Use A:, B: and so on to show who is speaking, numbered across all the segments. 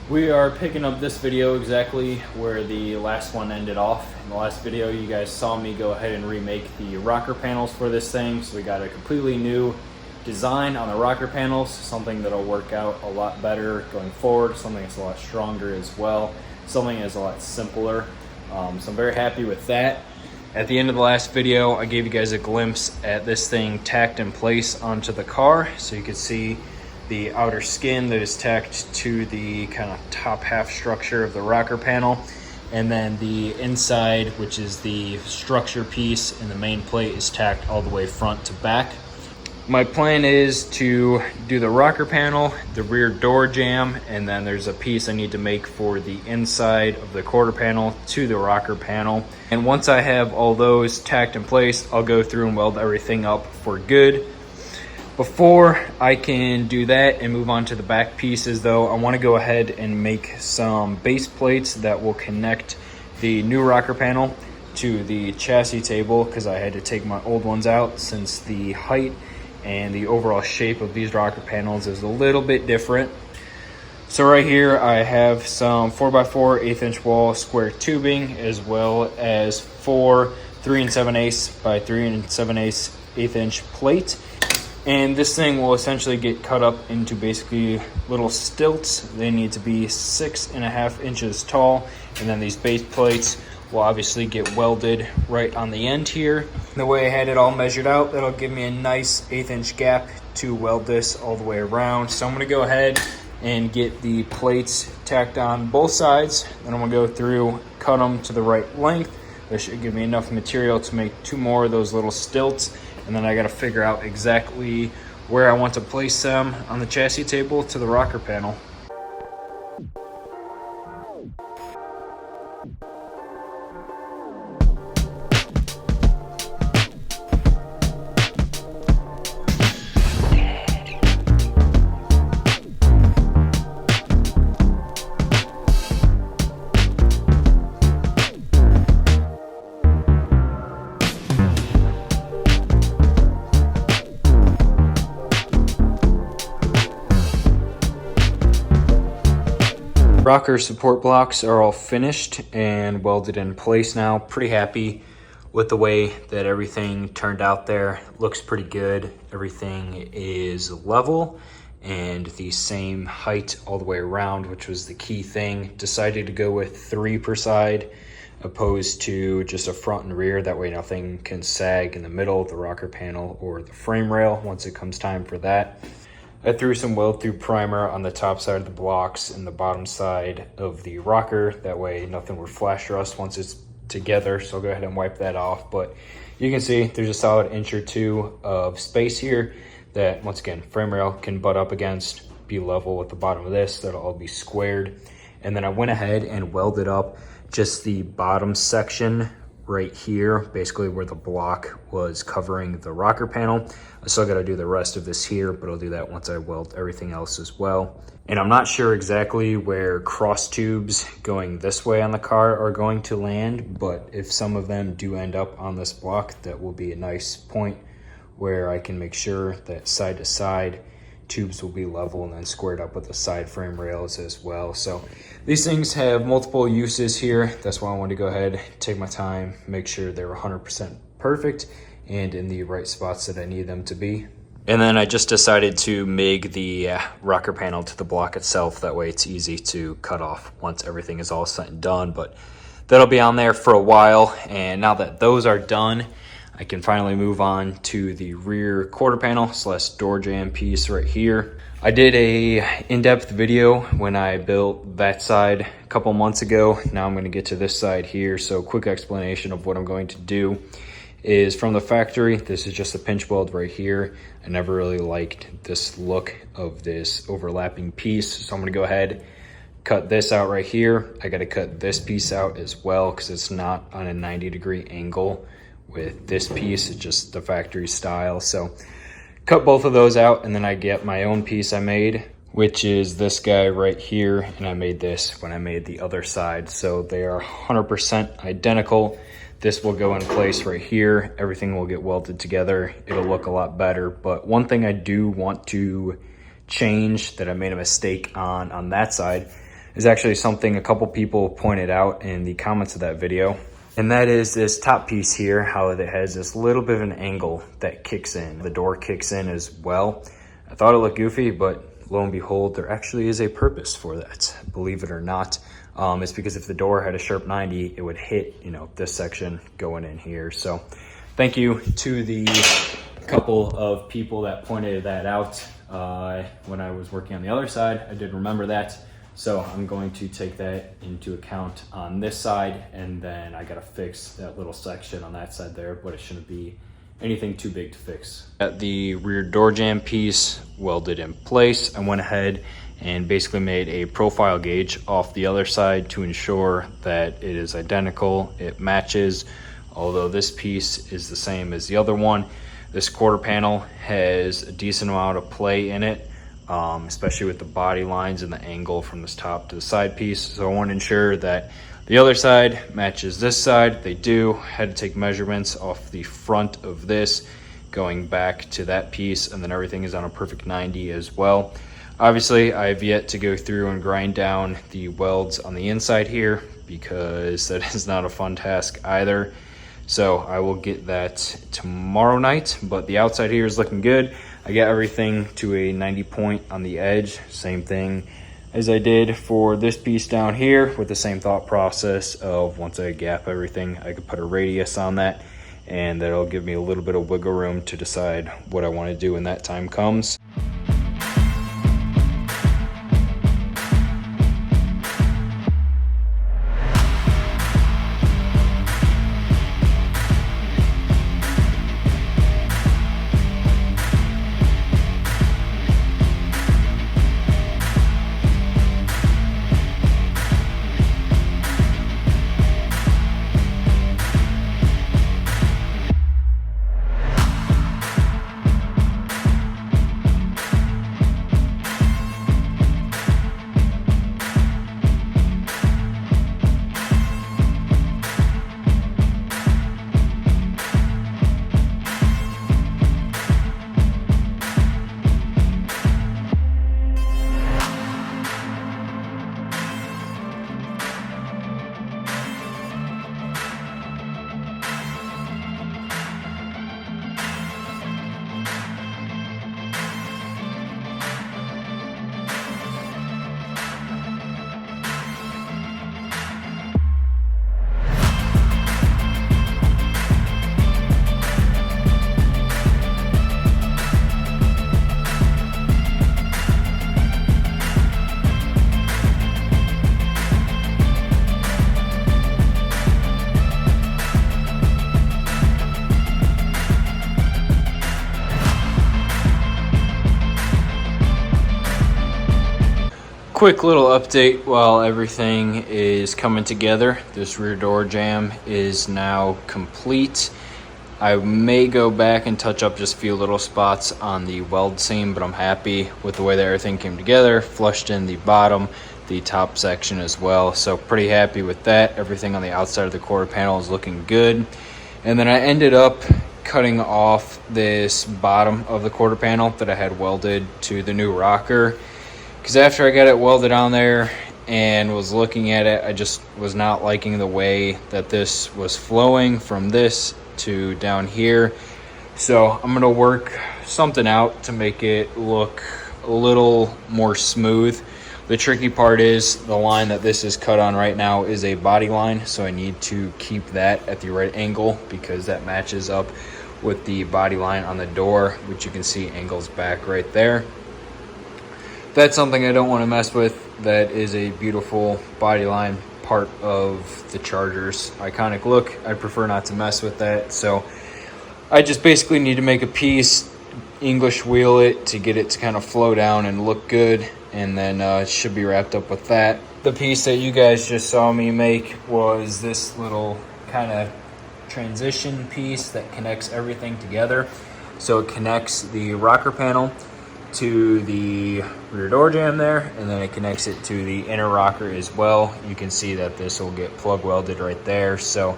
A: We are picking up this video exactly where the last one ended off. In the last video, you guys saw me go ahead and remake the rocker panels for this thing. So we got a completely new design on the rocker panels, something that'll work out a lot better going forward, something that's a lot stronger as well, something that's a lot simpler. So I'm very happy with that. At the end of the last video, I gave you guys a glimpse at this thing tacked in place onto the car. So you can see the outer skin that is tacked to the kind of top half structure of the rocker panel. And then the inside, which is the structure piece and the main plate, is tacked all the way front to back. My plan is to do the rocker panel, the rear door jamb, and then there's a piece I need to make for the inside of the quarter panel to the rocker panel. And once I have all those tacked in place, I'll go through and weld everything up for good. Before I can do that and move on to the back pieces though, I want to go ahead and make some base plates that will connect the new rocker panel to the chassis table, because I had to take my old ones out since the height and the overall shape of these rocker panels is a little bit different. So right here I have some 4x4 1/8" wall square tubing, as well as 4 3 7/8 by 3 7/8 1/8" plate. And this thing will essentially get cut up into basically little stilts. They need to be 6.5 inches tall. And then these base plates will obviously get welded right on the end here. The way I had it all measured out, that'll give me a nice 1/8" gap to weld this all the way around. So I'm gonna go ahead and get the plates tacked on both sides. Then I'm gonna go through, cut them to the right length. That should give me enough material to make 2 more of those little stilts. And then I got to figure out exactly where I want to place them on the chassis table to the rocker panel. Rocker support blocks are all finished and welded in place now. Pretty happy with the way that everything turned out there. Looks pretty good. Everything is level and the same height all the way around, which was the key thing. Decided to go with 3 per side opposed to just a front and rear. That way nothing can sag in the middle of the rocker panel or the frame rail once it comes time for that. I threw some weld through primer on the top side of the blocks and the bottom side of the rocker. That way nothing would flash rust once it's together. So I'll go ahead and wipe that off. But you can see there's a solid 1 or 2 inches of space here that, once again, frame rail can butt up against, be level with the bottom of this. That'll all be squared. And then I went ahead and welded up just the bottom section right here, basically where the block was covering the rocker panel. I still got to do the rest of this here, but I'll do that once I weld everything else as well. And I'm not sure exactly where cross tubes going this way on the car are going to land, but if some of them do end up on this block, that will be a nice point where I can make sure that side to side tubes will be level and then squared up with the side frame rails as well. So these things have multiple uses here. That's why I wanted to go ahead, take my time, make sure they're 100% perfect and in the right spots that I need them to be. And then I just decided to MIG the rocker panel to the block itself. That way it's easy to cut off once everything is all set and done. But that'll be on there for a while. And now that those are done, I can finally move on to the rear quarter panel / door jamb piece right here. I did a in-depth video when I built that side a couple months ago. Now I'm going to get to this side here. So quick explanation of what I'm going to do is from the factory. This is just a pinch weld right here. I never really liked this look of this overlapping piece. So I'm going to go ahead, cut this out right here. I got to cut this piece out as well because it's not on a 90-degree angle with this piece. It's just the factory style. So cut both of those out, and then I get my own piece I made, which is this guy right here. And I made this when I made the other side. So they are 100% identical. This will go in place right here. Everything will get welded together. It'll look a lot better. But one thing I do want to change that I made a mistake on that side is actually something a couple people pointed out in the comments of that video. And that is this top piece here, how it has this little bit of an angle that kicks in. The door kicks in as well. I thought it looked goofy, but lo and behold, there actually is a purpose for that, believe it or not. It's because if the door had a sharp 90, it would hit, you know, this section going in here. So thank you to the couple of people that pointed that out when I was working on the other side. I did remember that. So I'm going to take that into account on this side, and then I gotta fix that little section on that side there, but it shouldn't be anything too big to fix. Got the rear door jamb piece welded in place. I went ahead and basically made a profile gauge off the other side to ensure that it is identical, it matches. Although this piece is the same as the other one, this quarter panel has a decent amount of play in it, especially with the body lines and the angle from this top to the side piece. So I want to ensure that the other side matches this side. They do. Had to take measurements off the front of this going back to that piece, and then everything is on a perfect 90 as well. Obviously, I have yet to go through and grind down the welds on the inside here because that is not a fun task either. So I will get that tomorrow night, but the outside here is looking good. I got everything to a 90 point on the edge, same thing as I did for this piece down here, with the same thought process of once I gap everything, I could put a radius on that, and that'll give me a little bit of wiggle room to decide what I want to do when that time comes. Quick little update while everything is coming together. This rear door jamb is now complete. I may go back and touch up just a few little spots on the weld seam, but I'm happy with the way that everything came together. Flushed in the bottom, the top section as well. So pretty happy with that. Everything on the outside of the quarter panel is looking good. And then I ended up cutting off this bottom of the quarter panel that I had welded to the new rocker. Because after I got it welded on there and was looking at it, I just was not liking the way that this was flowing from this to down here. So I'm going to work something out to make it look a little more smooth. The tricky part is the line that this is cut on right now is a body line, so I need to keep that at the right angle because that matches up with the body line on the door, which you can see angles back right there. That's something I don't want to mess with. That is a beautiful body line part of the Charger's iconic look. I prefer not to mess with that. So I just basically need to make a piece, English wheel it to get it to kind of flow down and look good. And then it should be wrapped up with that. The piece that you guys just saw me make was this little kind of transition piece that connects everything together. So it connects the rocker panel to the rear door jamb there, and then it connects it to the inner rocker as well. You can see that this will get plug welded right there. So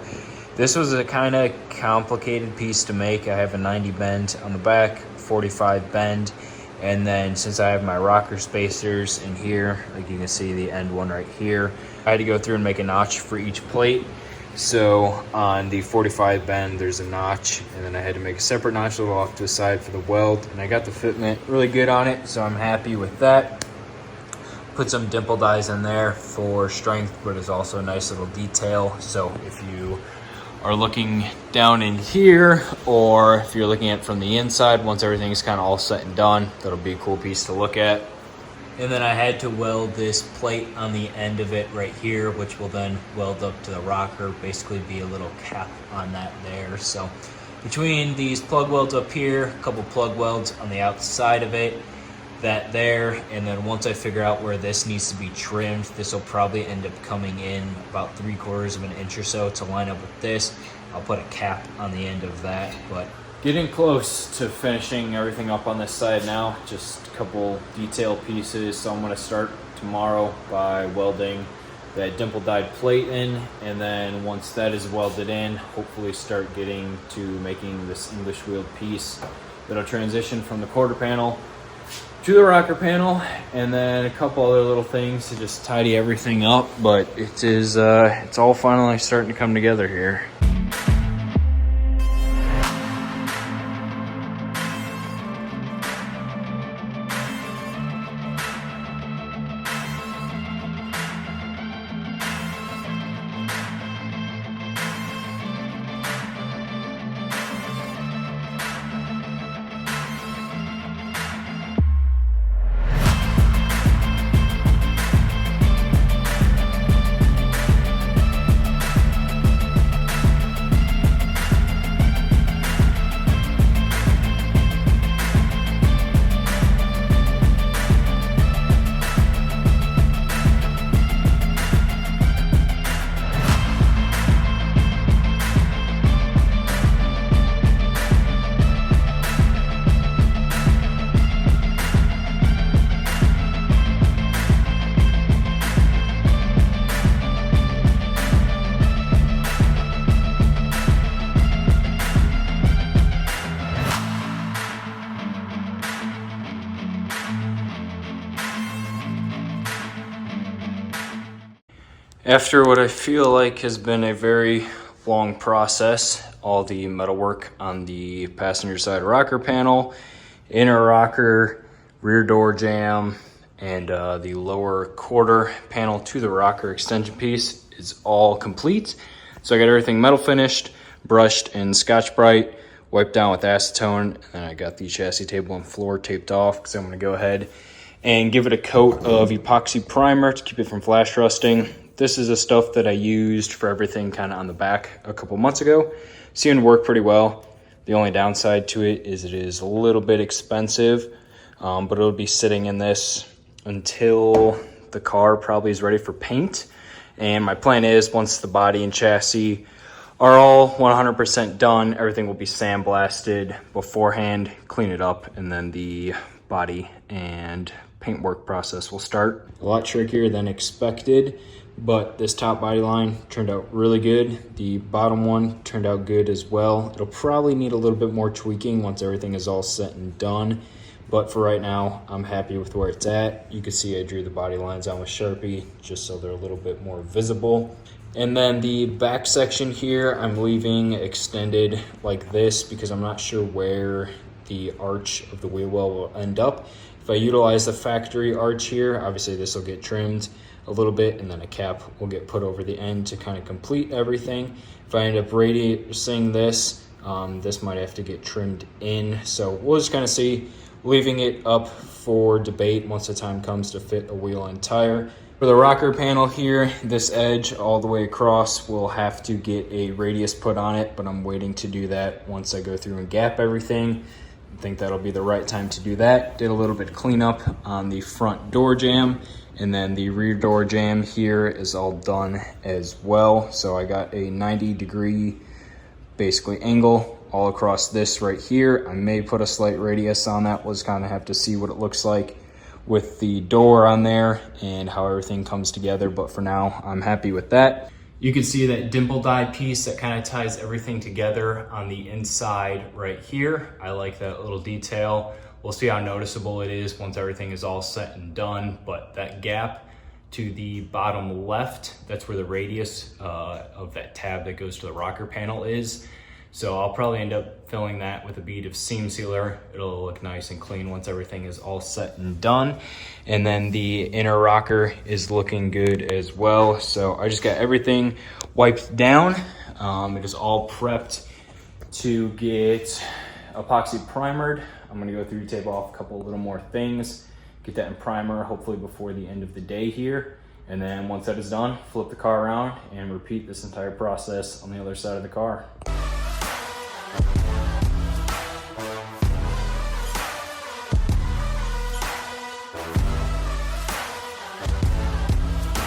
A: this was a kind of complicated piece to make. I have a 90 bend on the back, 45 bend, And then since I have my rocker spacers in here, like you can see the end one right here, I had to go through and make a notch for each plate. So on the 45 bend, there's a notch, and then I had to make a separate notch a little off to the side for the weld, and I got the fitment really good on it, so I'm happy with that. Put some dimple dies in there for strength, but it's also a nice little detail. So if you are looking down in here, or if you're looking at it from the inside, once everything's kind of all set and done, that'll be a cool piece to look at. And then I had to weld this plate on the end of it right here, which will then weld up to the rocker, basically be a little cap on that there. So between these plug welds up here, a couple plug welds on the outside of it, that there, and then once I figure out where this needs to be trimmed, this will probably end up coming in about 3/4 of an inch or so to line up with this. I'll put a cap on the end of that, but getting close to finishing everything up on this side now. Just a couple detail pieces. So I'm going to start tomorrow by welding that dimple dyed plate in, and then once that is welded in, hopefully start getting to making this English wheeled piece that'll transition from the quarter panel to the rocker panel, and then a couple other little things to just tidy everything up. But it is it's all finally starting to come together here. After what I feel like has been a very long process, all the metalwork on the passenger side rocker panel, inner rocker, rear door jamb, and the lower quarter panel to the rocker extension piece is all complete. So I got everything metal finished, brushed in Scotch-Brite, wiped down with acetone, and I got the chassis table and floor taped off because I'm going to go ahead and give it a coat of epoxy primer to keep it from flash rusting. This is the stuff that I used for everything kind of on the back a couple months ago. Seemed to work pretty well. The only downside to it is a little bit expensive, but it'll be sitting in this until the car probably is ready for paint. And my plan is once the body and chassis are all 100% done, everything will be sandblasted beforehand, clean it up, and then the body and paintwork process will start. A lot trickier than expected, but this top body line turned out really good. The bottom one turned out good as well. It'll probably need a little bit more tweaking once everything is all set and done, but for right now, I'm happy with where it's at. You can see I drew the body lines on with Sharpie just so they're a little bit more visible. And then the back section here, I'm leaving extended like this because I'm not sure where the arch of the wheel well will end up. If I utilize the factory arch here, obviously this will get trimmed a little bit, and then a cap will get put over the end to kind of complete everything. If I end up radiusing this, this might have to get trimmed in. So we'll just kind of see, leaving it up for debate once the time comes to fit a wheel and tire. For the rocker panel here, this edge all the way across will have to get a radius put on it, but I'm waiting to do that once I go through and gap everything. I think that'll be the right time to do that. Did a little bit of cleanup on the front door jamb, and then the rear door jamb here is all done as well. So I got a 90-degree basically angle all across this right here. I may put a slight radius on that. We'll just kind of have to see what it looks like with the door on there and how everything comes together. But for now, I'm happy with that. You can see that dimple die piece that kind of ties everything together on the inside right here. I like that little detail. We'll see how noticeable it is once everything is all set and done, but that gap to the bottom left, that's where the radius of that tab that goes to the rocker panel is. So I'll probably end up filling that with a bead of seam sealer. It'll look nice and clean once everything is all set and done. And then the inner rocker is looking good as well. So I just got everything wiped down. It is all prepped to get epoxy primered. I'm gonna go through, tape off a couple little more things, get that in primer hopefully before the end of the day here. And then once that is done, flip the car around and repeat this entire process on the other side of the car.